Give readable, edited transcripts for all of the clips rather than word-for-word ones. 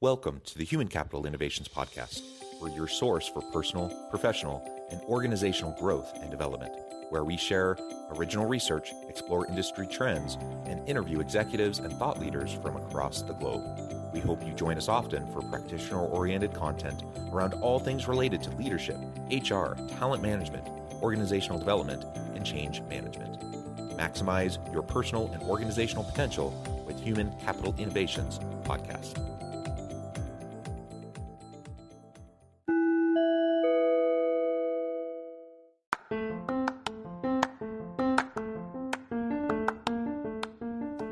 Welcome to the Human Capital Innovations Podcast. We're your source for personal, professional, and organizational growth and development, where we share original research, explore industry trends, and interview executives and thought leaders from across the globe. We hope you join us often for practitioner-oriented content around all things related to leadership, HR, talent management, organizational development, and change management. Maximize your personal and organizational potential with Human Capital Innovations Podcast.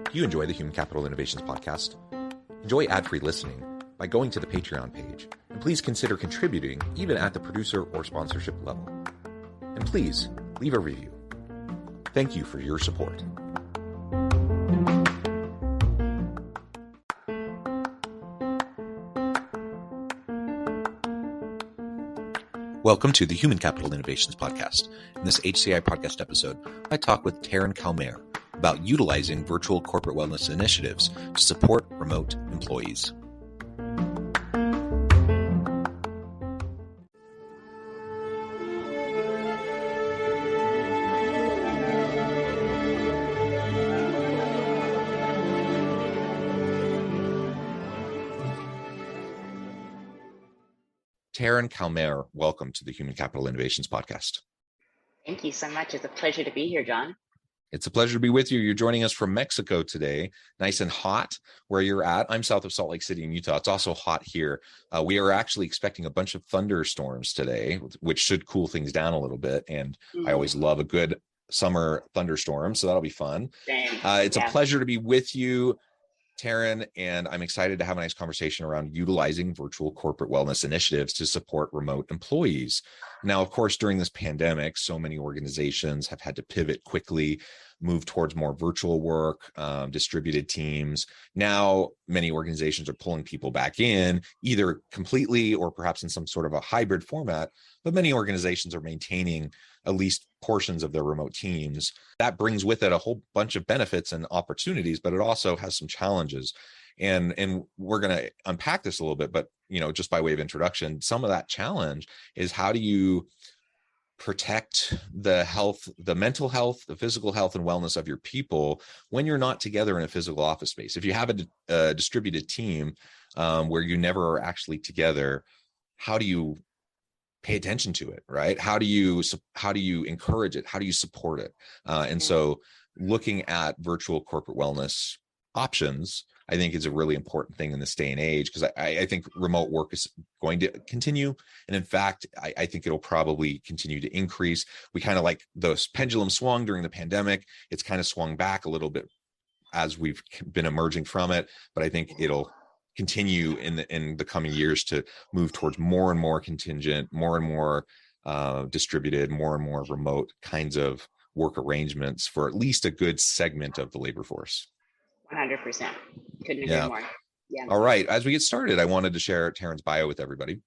If you enjoy the Human Capital Innovations Podcast, enjoy ad-free listening by going to the Patreon page, and please consider contributing even at the producer or sponsorship level. And please leave a review. Thank you for your support. Welcome to the Human Capital Innovations Podcast. In this HCI Podcast episode, I talk with Tarin about utilizing virtual corporate wellness initiatives to support remote employees. Tarin, welcome to the Human Capital Innovations Podcast. Thank you so much. It's a pleasure to be here, John. It's a pleasure to be with you. You're joining us from Mexico today, nice and hot where you're at. I'm south of Salt Lake City in Utah. It's also hot here. We are actually expecting a bunch of thunderstorms today, which should cool things down a little bit. And I always love a good summer thunderstorm, so that'll be fun. It's a pleasure to be with you, Tarin, and I'm excited to have a nice conversation around utilizing virtual corporate wellness initiatives to support remote employees. Now, of course, during this pandemic, so many organizations have had to pivot quickly, move towards more virtual work, distributed teams. Now, many organizations are pulling people back in, either completely or perhaps in some sort of a hybrid format, but many organizations are maintaining at least portions of their remote teams. That brings with it a whole bunch of benefits and opportunities, but it also has some challenges. And we're going to unpack this a little bit, but just by way of introduction, some of that challenge is how do you protect the health, the mental health, the physical health and wellness of your people when you're not together in a physical office space. If you have a distributed team where you never are actually together, how do you pay attention to it, right? How do you encourage it? How do you support it? And so looking at virtual corporate wellness options, I think is a really important thing in this day and age, because I think remote work is going to continue. And in fact, I think it'll probably continue to increase. We kind of like the pendulum swung during the pandemic. It's kind of swung back a little bit as we've been emerging from it, but I think it'll continue in the coming years to move towards more and more contingent, more and more distributed, more and more remote kinds of work arrangements for at least a good segment of the labor force. 100%. Couldn't agree more. Yeah. All right. As we get started, I wanted to share Tarin's bio with everybody.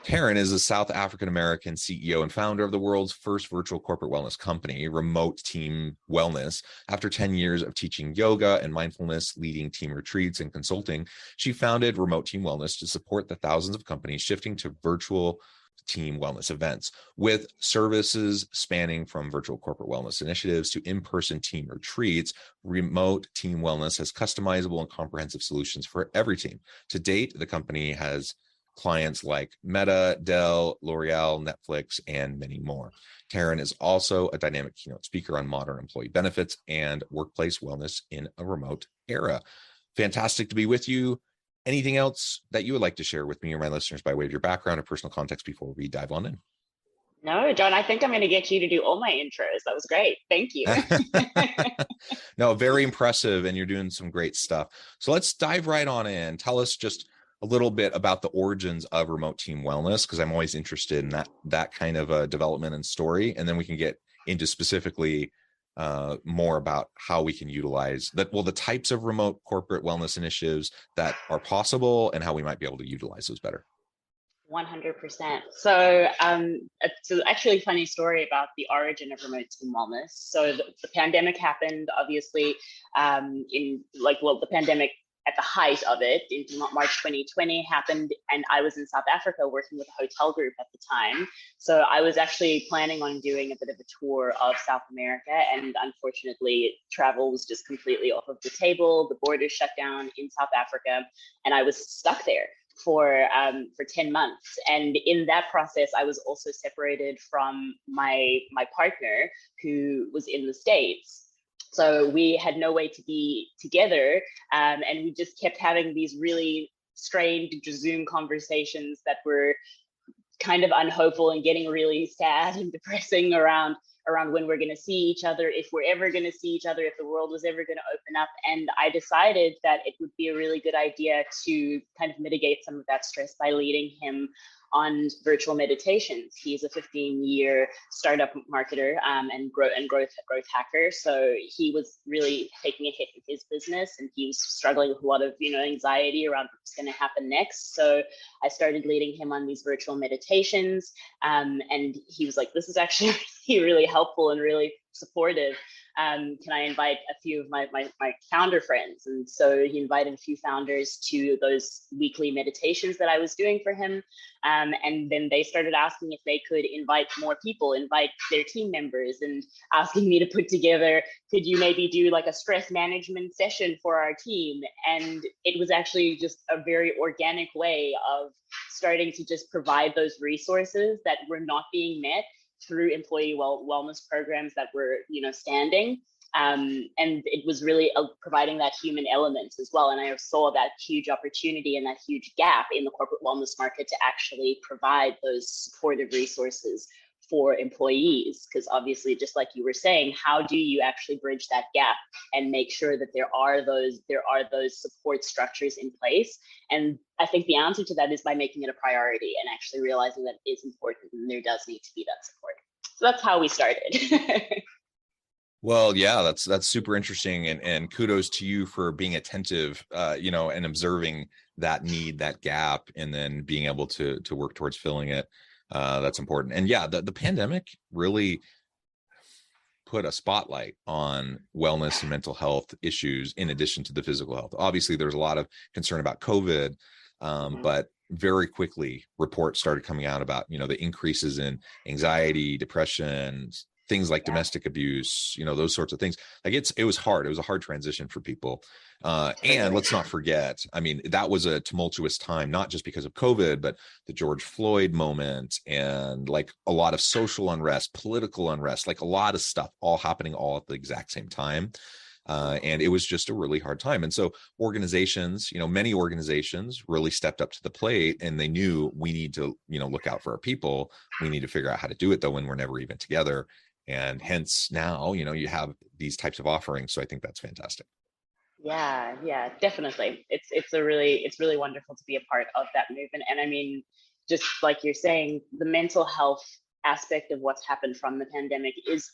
Tarin is a South African-American CEO and founder of the world's first virtual corporate wellness company, Remote Team Wellness. After 10 years of teaching yoga and mindfulness, leading team retreats and consulting, she founded Remote Team Wellness to support the thousands of companies shifting to virtual team wellness events, with services spanning from virtual corporate wellness initiatives to in-person team retreats. Remote Team Wellness has customizable and comprehensive solutions for every team. To date, the company has clients like Meta, Dell, L'Oreal, Netflix, and many more. Tarin is also a dynamic keynote speaker on modern employee benefits and workplace wellness in a remote era. Fantastic to be with you. Anything else that you would like to share with me or my listeners by way of your background or personal context before we dive on in? No, John, I think I'm going to get you to do all my intros. That was great. Thank you. No, very impressive. And you're doing some great stuff. So let's dive right on in. Tell us just a little bit about the origins of Remote Team Wellness, because I'm always interested in that kind of a development and story. And then we can get into specifically more about how we can utilize that, the types of remote corporate wellness initiatives that are possible and how we might be able to utilize those better. 100%. So it's actually a funny story about the origin of Remote Team Wellness. So the pandemic happened, obviously, the pandemic at the height of it, in March 2020 happened, and I was in South Africa working with a hotel group at the time. So I was actually planning on doing a bit of a tour of South America, and unfortunately travel was just completely off of the table. The borders shut down in South Africa, and I was stuck there for 10 months. And in that process, I was also separated from my partner, who was in the States. So we had no way to be together, and we just kept having these really strained Zoom conversations that were kind of unhopeful and getting really sad and depressing around when we're going to see each other, if we're ever going to see each other, if the world was ever going to open up. And I decided that it would be a really good idea to kind of mitigate some of that stress by leading him on virtual meditations. He's a 15-year startup marketer and growth hacker. So he was really taking a hit in his business, and he was struggling with a lot of anxiety around what's going to happen next. So I started leading him on these virtual meditations, and he was like, "This is actually really helpful and really supportive. Can I invite a few of my founder friends?" And so he invited a few founders to those weekly meditations that I was doing for him. And then they started asking if they could invite more people, invite their team members, and asking me to put together, could you maybe do like a stress management session for our team? And it was actually just a very organic way of starting to just provide those resources that were not being met through employee wellness programs that were standing. And it was really providing that human element as well. And I saw that huge opportunity and that huge gap in the corporate wellness market to actually provide those supportive resources for employees, because obviously, just like you were saying, how do you actually bridge that gap and make sure that there are those support structures in place? And I think the answer to that is by making it a priority and actually realizing that it is important and there does need to be that support. So that's how we started. Well, yeah, that's super interesting, and kudos to you for being attentive, and observing that need, that gap, and then being able to work towards filling it. That's important. And yeah, the pandemic really put a spotlight on wellness and mental health issues in addition to the physical health. Obviously, there's a lot of concern about COVID, but very quickly reports started coming out about the increases in anxiety, depression, things like domestic abuse, those sorts of things. Like it was hard. It was a hard transition for people. And let's not forget, I mean, that was a tumultuous time, not just because of COVID, but the George Floyd moment and like a lot of social unrest, political unrest, like a lot of stuff all happening all at the exact same time. And it was just a really hard time. And so organizations, many organizations really stepped up to the plate, and they knew we need to, look out for our people. We need to figure out how to do it though when we're never even together. And hence now, you have these types of offerings. So I think that's fantastic. Yeah, definitely. It's really wonderful to be a part of that movement. And I mean, just like you're saying, the mental health aspect of what's happened from the pandemic is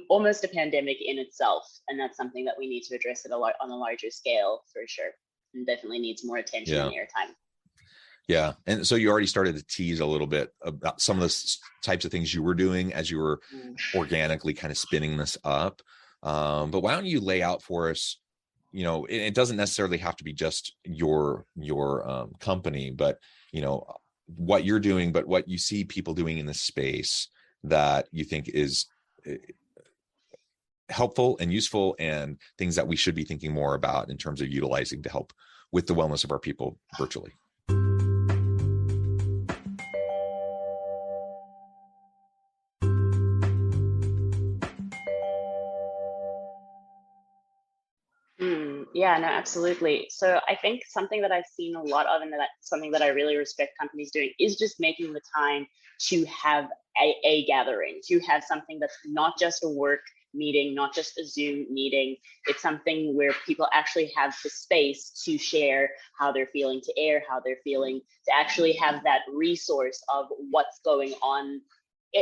almost a pandemic in itself. And that's something that we need to address on a larger scale for sure. And definitely needs more attention and airtime. Yeah. And so you already started to tease a little bit about some of the types of things you were doing as you were organically kind of spinning this up. But why don't you lay out for us, it doesn't necessarily have to be just your company, but, what you're doing, but what you see people doing in this space that you think is helpful and useful, and things that we should be thinking more about in terms of utilizing to help with the wellness of our people virtually. Yeah, no, absolutely. So I think something that I've seen a lot of, and that's something that I really respect companies doing, is just making the time to have a gathering, to have something that's not just a work meeting, not just a Zoom meeting. It's something where people actually have the space to share how they're feeling, to air how they're feeling, to actually have that resource of what's going on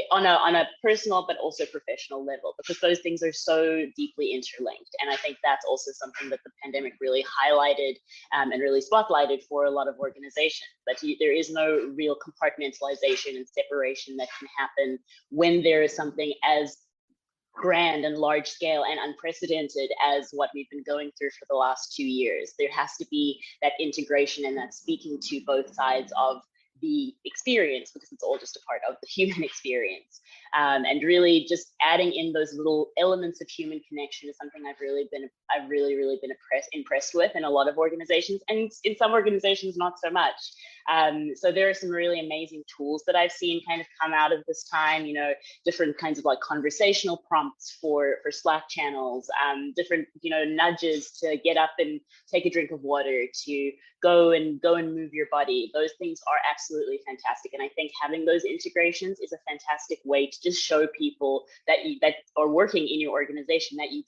on a personal but also professional level, because those things are so deeply interlinked. And I think that's also something that the pandemic really highlighted and really spotlighted for a lot of organizations, that there is no real compartmentalization and separation that can happen when there is something as grand and large scale and unprecedented as what we've been going through for the last 2 years. There has to be that integration and that speaking to both sides of the experience, because it's all just a part of the human experience. And really just adding in those little elements of human connection is something I've really been impressed with in a lot of organizations, and in some organizations not so much. So there are some really amazing tools that I've seen kind of come out of this time, different kinds of like conversational prompts for Slack channels, different, nudges to get up and take a drink of water, to go and move your body. Those things are absolutely fantastic. And I think having those integrations is a fantastic way to just show people that are working in your organization that you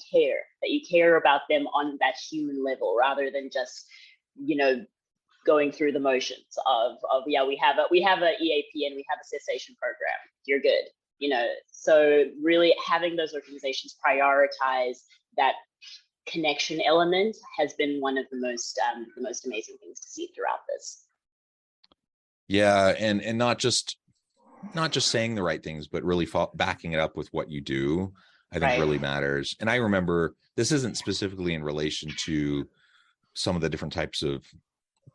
care about them on that human level, rather than just, going through the motions of yeah, we have a EAP and we have a cessation program. You're good. So really having those organizations prioritize that connection element has been one of the most amazing things to see throughout this. Yeah, and not just saying the right things, but really backing it up with what you do, I think really matters. And I remember, this isn't specifically in relation to some of the different types of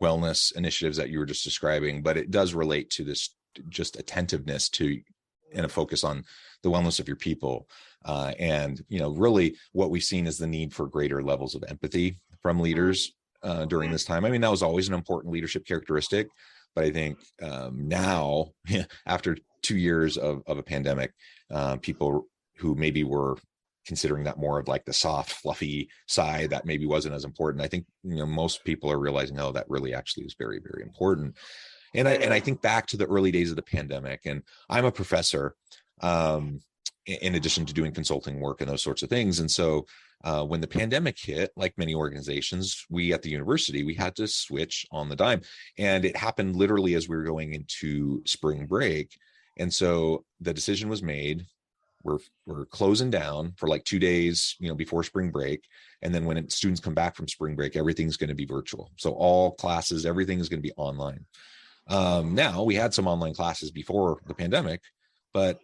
wellness initiatives that you were just describing, but it does relate to this just attentiveness to and a focus on the wellness of your people. And, really what we've seen is the need for greater levels of empathy from leaders during this time. I mean, that was always an important leadership characteristic, but I think now, after 2 years of a pandemic, people who maybe were considering that more of like the soft, fluffy side that maybe wasn't as important, I think, most people are realizing, oh, that really actually is very, very important. And I think back to the early days of the pandemic, and I'm a professor, in addition to doing consulting work and those sorts of things. And so when the pandemic hit, like many organizations, we at the university, we had to switch on the dime. And it happened literally as we were going into spring break. And so the decision was made, we're closing down for like 2 days, before spring break. And then when students come back from spring break, everything's going to be virtual. So all classes, everything is going to be online. Now we had some online classes before the pandemic, but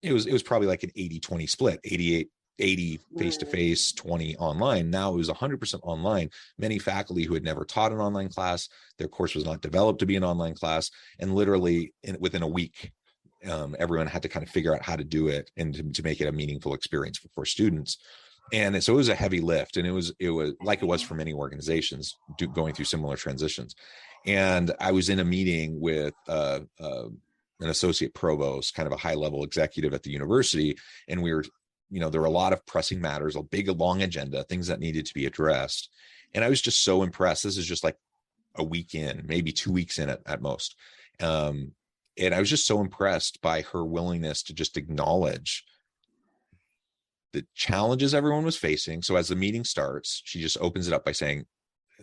it was probably like an 80-20 split, 80 face-to-face, 20 online. Now it was 100% online. Many faculty who had never taught an online class, their course was not developed to be an online class. And literally within a week, everyone had to kind of figure out how to do it and to make it a meaningful experience for students. And so it was a heavy lift, and it was like it was for many organizations going through similar transitions. And I was in a meeting with an associate provost, kind of a high level executive at the university. And we were, there were a lot of pressing matters, a big, long agenda, things that needed to be addressed. And I was just so impressed. This is just like a week in, maybe 2 weeks in at most. And I was just so impressed by her willingness to just acknowledge the challenges everyone was facing. So as the meeting starts, she just opens it up by saying,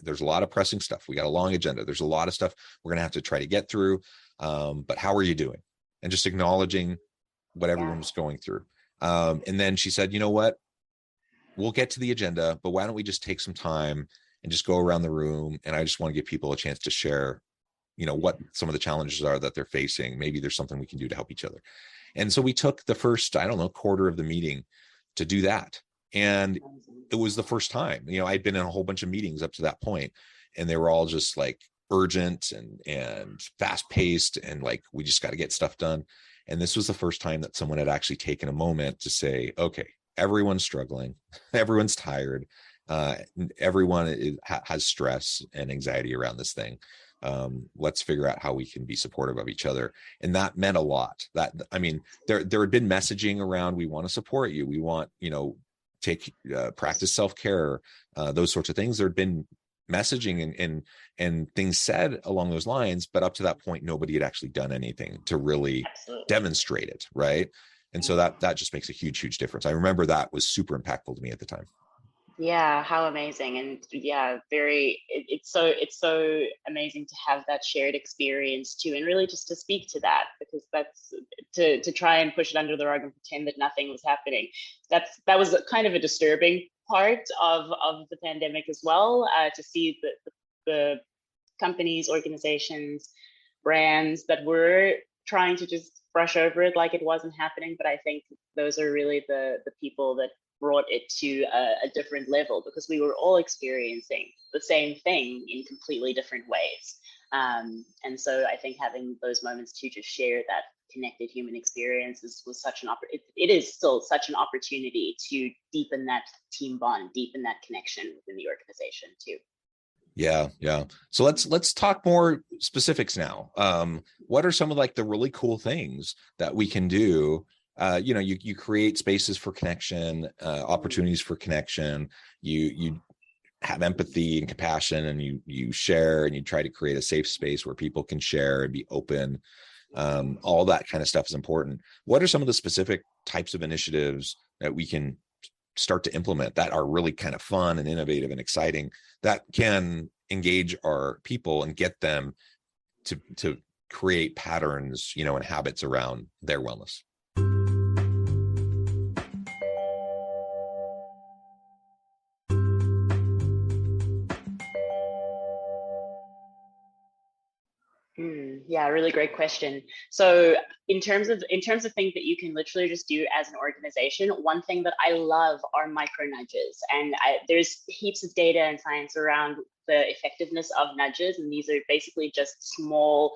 there's a lot of pressing stuff. We got a long agenda. There's a lot of stuff we're going to have to try to get through. But how are you doing? And just acknowledging what everyone was going through. And then she said, you know what? We'll get to the agenda, but why don't we just take some time and just go around the room? And I just want to give people a chance to share, what some of the challenges are that they're facing. Maybe there's something we can do to help each other. And so we took the first, quarter of the meeting to do that. And it was the first time, I'd been in a whole bunch of meetings up to that point, and they were all just like urgent and fast paced, and like, we just got to get stuff done. And this was the first time that someone had actually taken a moment to say, okay, everyone's struggling, everyone's tired, everyone has stress and anxiety around this thing. Let's figure out how we can be supportive of each other. And that meant a lot. There had been messaging around, we want to support you, we want, practice self-care, those sorts of things. There had been messaging and things said along those lines, but up to that point, nobody had actually done anything to really demonstrate it, right? And so that just makes a huge difference. I remember that was super impactful to me at the time. Yeah, how amazing. And yeah, it's so amazing to have that shared experience too, and really just to speak to that, because that's to try and push it under the rug and pretend that nothing was happening. That was kind of a disturbing part of the pandemic as well, to see the companies, organizations, brands that were trying to just brush over it like it wasn't happening. But I think those are really the people that brought it to a different level, because we were all experiencing the same thing in completely different ways. And so I think having those moments to just share that connected human experience was such an it is still such an opportunity to deepen that team bond, deepen that connection within the organization too. Yeah. So let's talk more specifics now. What are some of like the really cool things that we can do? You create spaces for connection, opportunities for connection. You have empathy and compassion, and you share, and you try to create a safe space where people can share and be open. All that kind of stuff is important. What are some of the specific types of initiatives that we can start to implement that are really kind of fun and innovative and exciting, that can engage our people and get them to create patterns, and habits around their wellness? Yeah, really great question. So in terms of things that you can literally just do as an organization, one thing that I love are micro nudges. And there's heaps of data and science around the effectiveness of nudges. And these are basically just small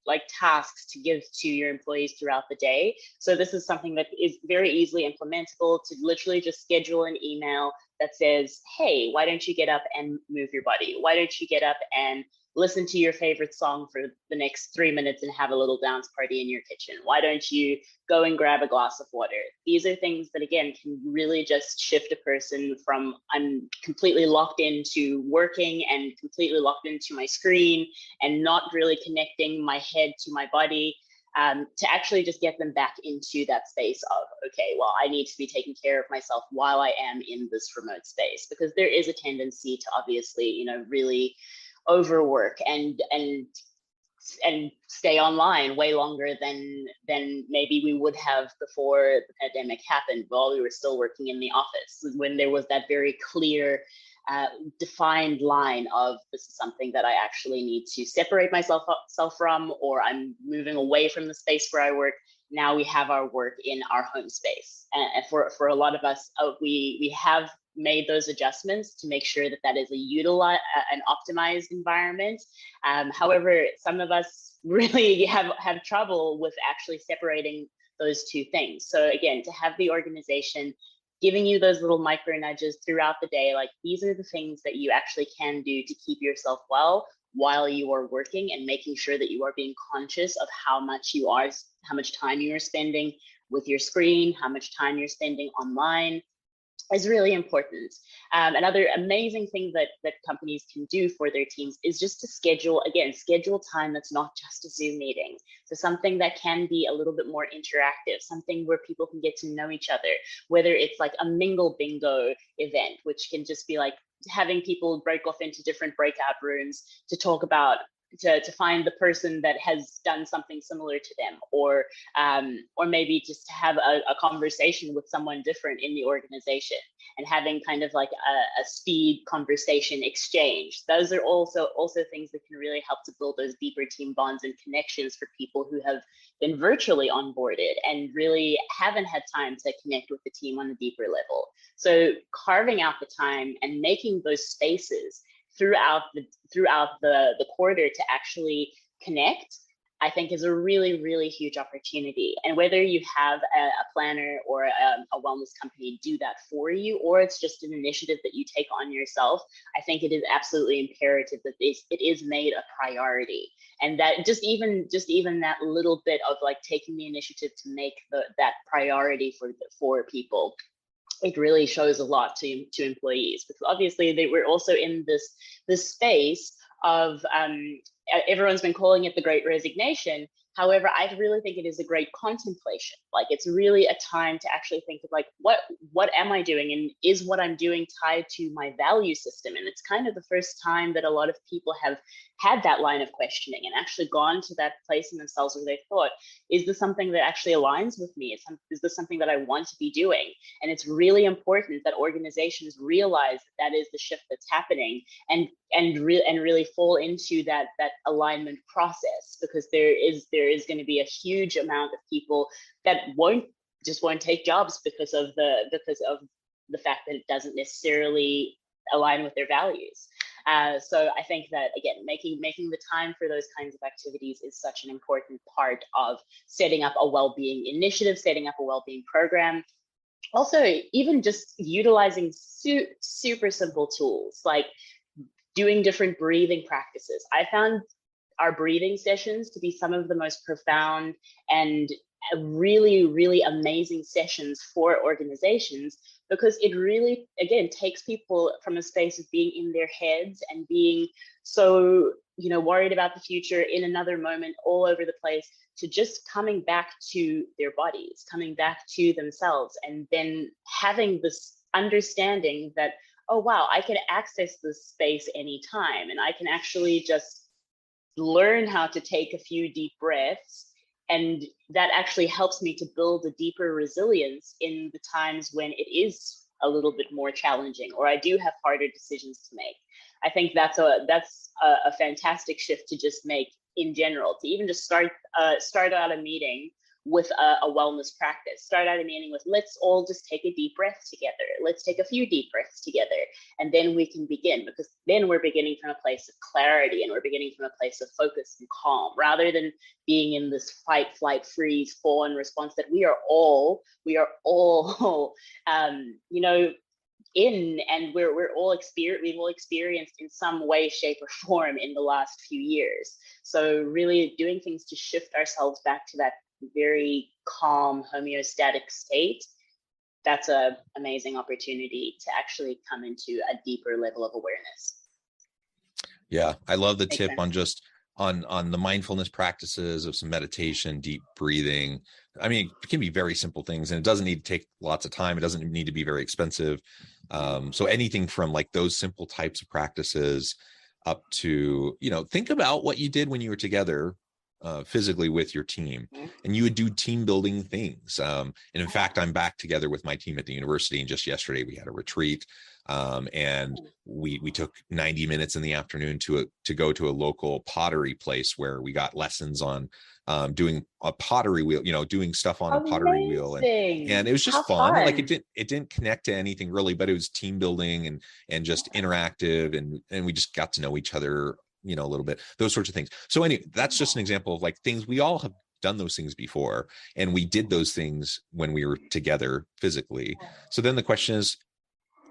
like tasks to give to your employees throughout the day. So this is something that is very easily implementable, to literally just schedule an email that says, hey, why don't you get up and move your body? Why don't you get up and listen to your favorite song for the next 3 minutes and have a little dance party in your kitchen? Why don't you go and grab a glass of water? These are things that, again, can really just shift a person from I'm completely locked into working and completely locked into my screen and not really connecting my head to my body, to actually just get them back into that space of, okay, well, I need to be taking care of myself while I am in this remote space, because there is a tendency to obviously, really overwork and stay online way longer than maybe we would have before the pandemic happened, while we were still working in the office, when there was that very clear defined line of, this is something that I actually need to separate myself from, or I'm moving away from the space where I work. Now we have our work in our home space, and for a lot of us, we have made those adjustments to make sure that is an optimized environment. However, some of us really have trouble with actually separating those two things. So again, to have the organization giving you those little micro nudges throughout the day, like these are the things that you actually can do to keep yourself well while you are working, and making sure that you are being conscious of how much time you are spending with your screen, how much time you're spending online, is really important. Another amazing thing that companies can do for their teams is just to schedule time that's not just a Zoom meeting. So something that can be a little bit more interactive, something where people can get to know each other, whether it's like a mingle bingo event, which can just be like having people break off into different breakout rooms to talk about, to find the person that has done something similar to them, or maybe just to have a conversation with someone different in the organization, and having kind of like a speed conversation exchange. Those are also things that can really help to build those deeper team bonds and connections for people who have been virtually onboarded and really haven't had time to connect with the team on a deeper level. So carving out the time and making those spaces throughout the quarter to actually connect, I think is a really, really huge opportunity. And whether you have a planner or a wellness company do that for you, or it's just an initiative that you take on yourself, I think it is absolutely imperative that it is made a priority. And that just even that little bit of like taking the initiative to make that priority for people, it really shows a lot to employees, because obviously we're also in this space of everyone's been calling it the Great Resignation. However, I really think it is a great contemplation. Like, it's really a time to actually think of like, what am I doing, and is what I'm doing tied to my value system? And it's kind of the first time that a lot of people have had that line of questioning and actually gone to that place in themselves where they thought, is this something that actually aligns with me? Is this something that I want to be doing? And it's really important that organizations realize that is the shift that's happening, and and really fall into that alignment process, because there is going to be a huge amount of people that won't take jobs because of the fact that it doesn't necessarily align with their values. So I think that, again, making the time for those kinds of activities is such an important part of setting up a well-being initiative, setting up a well-being program. Also, even just utilizing super simple tools like doing different breathing practices. I found our breathing sessions to be some of the most profound and really, really amazing sessions for organizations, because it really, again, takes people from a space of being in their heads and being so, worried about the future, in another moment, all over the place, to just coming back to their bodies, coming back to themselves, and then having this understanding that, oh, wow, I can access this space anytime, and I can actually just learn how to take a few deep breaths. And that actually helps me to build a deeper resilience in the times when it is a little bit more challenging, or I do have harder decisions to make. I think that's a fantastic shift to just make in general, to even just start out a meeting with a wellness practice. Start out a meeting with, let's all just take a deep breath together. Let's take a few deep breaths together, and then we can begin, because then we're beginning from a place of clarity, and we're beginning from a place of focus and calm, rather than being in this fight, flight, freeze, fawn response that we are all in, and we've all experienced in some way, shape, or form in the last few years. So really doing things to shift ourselves back to that very calm, homeostatic state, that's an amazing opportunity to actually come into a deeper level of awareness. Yeah, I love the tip on just on the mindfulness practices of some meditation, deep breathing. I mean, it can be very simple things, and it doesn't need to take lots of time. It doesn't need to be very expensive. So anything from like those simple types of practices up to, think about what you did when you were together physically with your team, and you would do team building things. And in fact, I'm back together with my team at the university, and just yesterday we had a retreat, and we took 90 minutes in the afternoon to go to a local pottery place where we got lessons on doing a pottery wheel, doing stuff on a pottery wheel, and it was just fun. Like it didn't connect to anything really, but it was team building and just interactive, and we just got to know each other a little bit, those sorts of things. So anyway, that's just an example of like things we all have done those things before, and we did those things when we were together physically. So then the question is,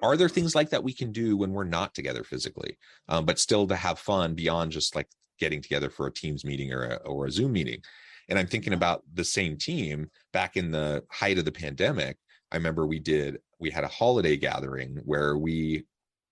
are there things like that we can do when we're not together physically, but still to have fun beyond just like getting together for a Teams meeting or a Zoom meeting? And I'm thinking about the same team back in the height of the pandemic. I remember we had a holiday gathering where we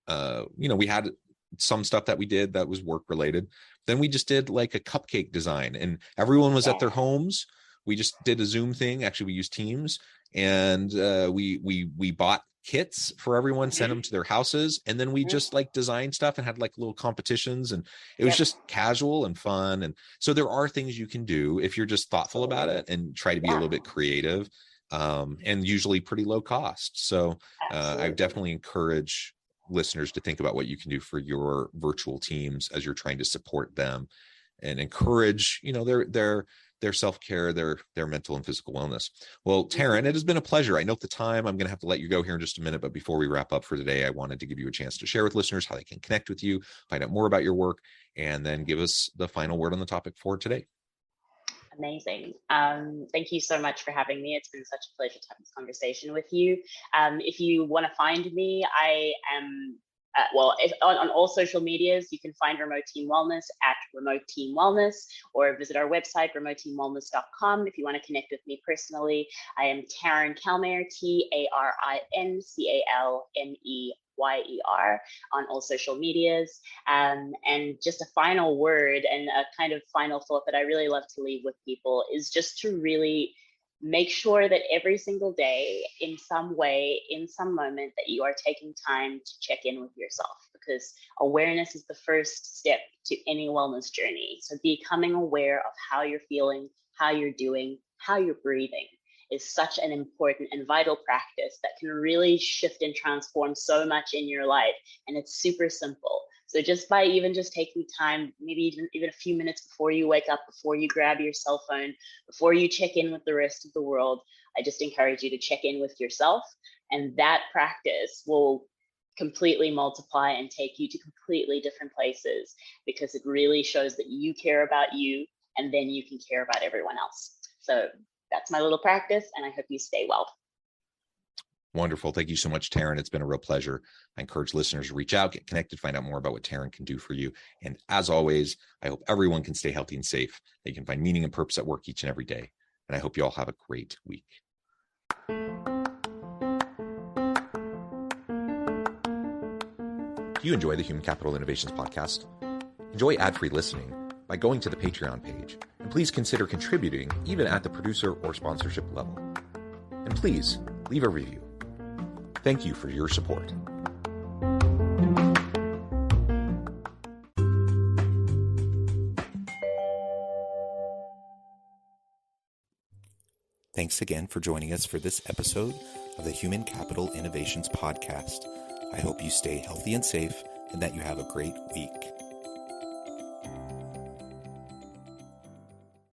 had some stuff that we did that was work related. Then we just did like a cupcake design, and everyone was at their homes. We just did a Zoom thing. Actually, we used Teams, and we bought kits for everyone, sent them to their houses, and then we just like designed stuff and had like little competitions, and it was just casual and fun. And so there are things you can do if you're just thoughtful about it and try to be a little bit creative, and usually pretty low cost. So I definitely encourage listeners to think about what you can do for your virtual teams as you're trying to support them and encourage, their self-care, their mental and physical wellness. Well, Tarin, it has been a pleasure. I know the time, I'm going to have to let you go here in just a minute, but before we wrap up for today, I wanted to give you a chance to share with listeners how they can connect with you, find out more about your work, and then give us the final word on the topic for today. Amazing. Thank you so much for having me. It's been such a pleasure to have this conversation with you. If you want to find me, I am, on all social medias, you can find Remote Team Wellness at Remote Team Wellness, or visit our website, remoteteamwellness.com. If you want to connect with me personally, I am Tarin Calmayer, TARINCALMEYER on all social medias. And just a final word and a kind of final thought that I really love to leave with people is just to really make sure that every single day, in some way, in some moment, that you are taking time to check in with yourself, because awareness is the first step to any wellness journey. So becoming aware of how you're feeling, how you're doing, how you're breathing is such an important and vital practice that can really shift and transform so much in your life. And it's super simple. So just by even just taking time, maybe even a few minutes before you wake up, before you grab your cell phone, before you check in with the rest of the world, I just encourage you to check in with yourself. And that practice will completely multiply and take you to completely different places, because it really shows that you care about you, and then you can care about everyone else. So that's my little practice, and I hope you stay well. Wonderful. Thank you so much, Tarin. It's been a real pleasure. I encourage listeners to reach out, get connected, find out more about what Tarin can do for you. And as always, I hope everyone can stay healthy and safe. They can find meaning and purpose at work each and every day. And I hope you all have a great week. Do you enjoy the Human Capital Innovations podcast? Enjoy ad-free listening by going to the Patreon page. And please consider contributing even at the producer or sponsorship level. And please leave a review. Thank you for your support. Thanks again for joining us for this episode of the Human Capital Innovations Podcast. I hope you stay healthy and safe and that you have a great week.